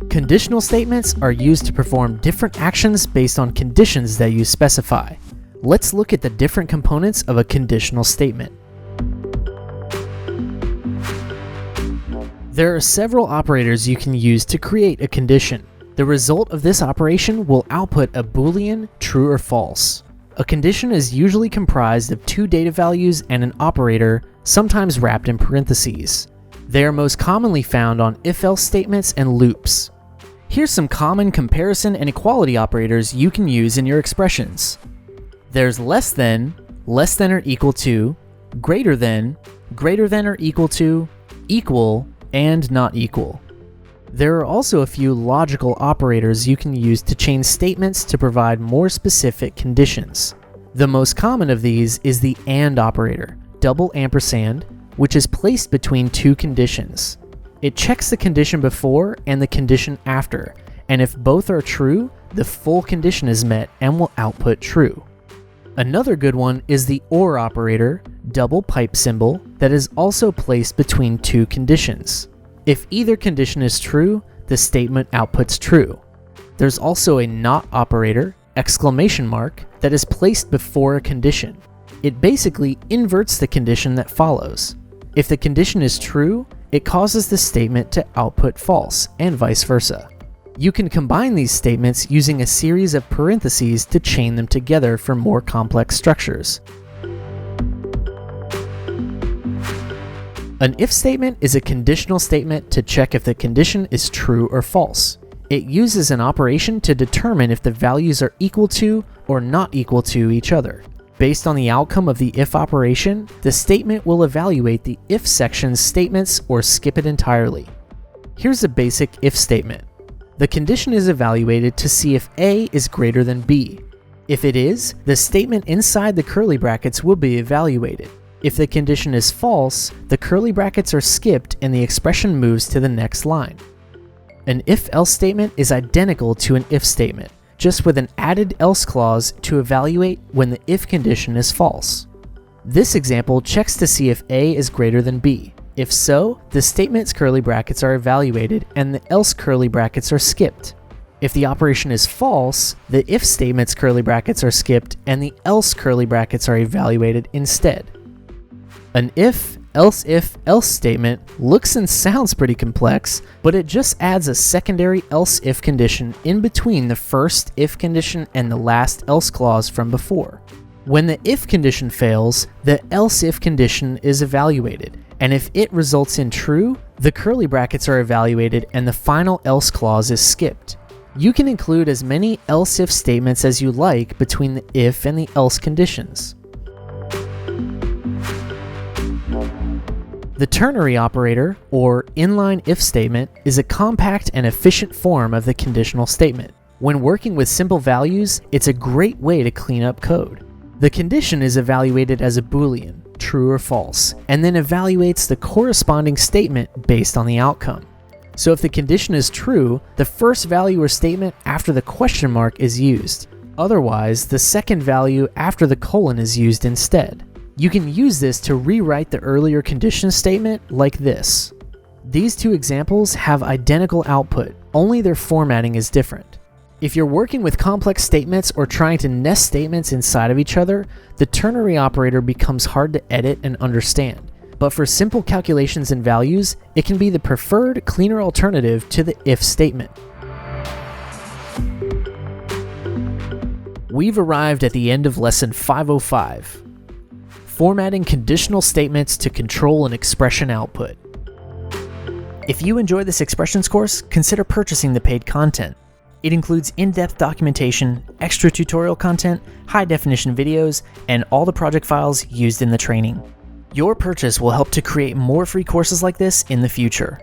Conditional statements are used to perform different actions based on conditions that you specify. Let's look at the different components of a conditional statement. There are several operators you can use to create a condition. The result of this operation will output a Boolean, true or false. A condition is usually comprised of two data values and an operator, sometimes wrapped in parentheses. They are most commonly found on if-else statements and loops. Here's some common comparison and equality operators you can use in your expressions. There's less than or equal to, greater than or equal to, equal, and not equal. There are also a few logical operators you can use to change statements to provide more specific conditions. The most common of these is the AND operator, double ampersand, which is placed between two conditions. It checks the condition before and the condition after, and if both are true, the full condition is met and will output true. Another good one is the OR operator, double pipe symbol, that is also placed between two conditions. If either condition is true, the statement outputs true. There's also a NOT operator, exclamation mark, that is placed before a condition. It basically inverts the condition that follows. If the condition is true, it causes the statement to output false, and vice versa. You can combine these statements using a series of parentheses to chain them together for more complex structures. An if statement is a conditional statement to check if the condition is true or false. It uses an operation to determine if the values are equal to or not equal to each other. Based on the outcome of the if operation, the statement will evaluate the if section's statements or skip it entirely. Here's a basic if statement. The condition is evaluated to see if A is greater than B. If it is, the statement inside the curly brackets will be evaluated. If the condition is false, the curly brackets are skipped and the expression moves to the next line. An if-else statement is identical to an if statement, just with an added else clause to evaluate when the if condition is false. This example checks to see if A is greater than B. If so, the statement's curly brackets are evaluated and the else curly brackets are skipped. If the operation is false, the if statement's curly brackets are skipped and the else curly brackets are evaluated instead. An if, else statement looks and sounds pretty complex, but it just adds a secondary else if condition in between the first if condition and the last else clause from before. When the if condition fails, the else if condition is evaluated, and if it results in true, the curly brackets are evaluated and the final else clause is skipped. You can include as many else if statements as you like between the if and the else conditions. The ternary operator, or inline if statement, is a compact and efficient form of the conditional statement. When working with simple values, it's a great way to clean up code. The condition is evaluated as a Boolean, true or false, and then evaluates the corresponding statement based on the outcome. So if the condition is true, the first value or statement after the question mark is used. Otherwise, the second value after the colon is used instead. You can use this to rewrite the earlier condition statement like this. These two examples have identical output, only their formatting is different. If you're working with complex statements or trying to nest statements inside of each other, the ternary operator becomes hard to edit and understand. But for simple calculations and values, it can be the preferred, cleaner alternative to the if statement. We've arrived at the end of lesson 505. Formatting conditional statements to control an expression output. If you enjoy this expressions course, consider purchasing the paid content. It includes in-depth documentation, extra tutorial content, high-definition videos, and all the project files used in the training. Your purchase will help to create more free courses like this in the future.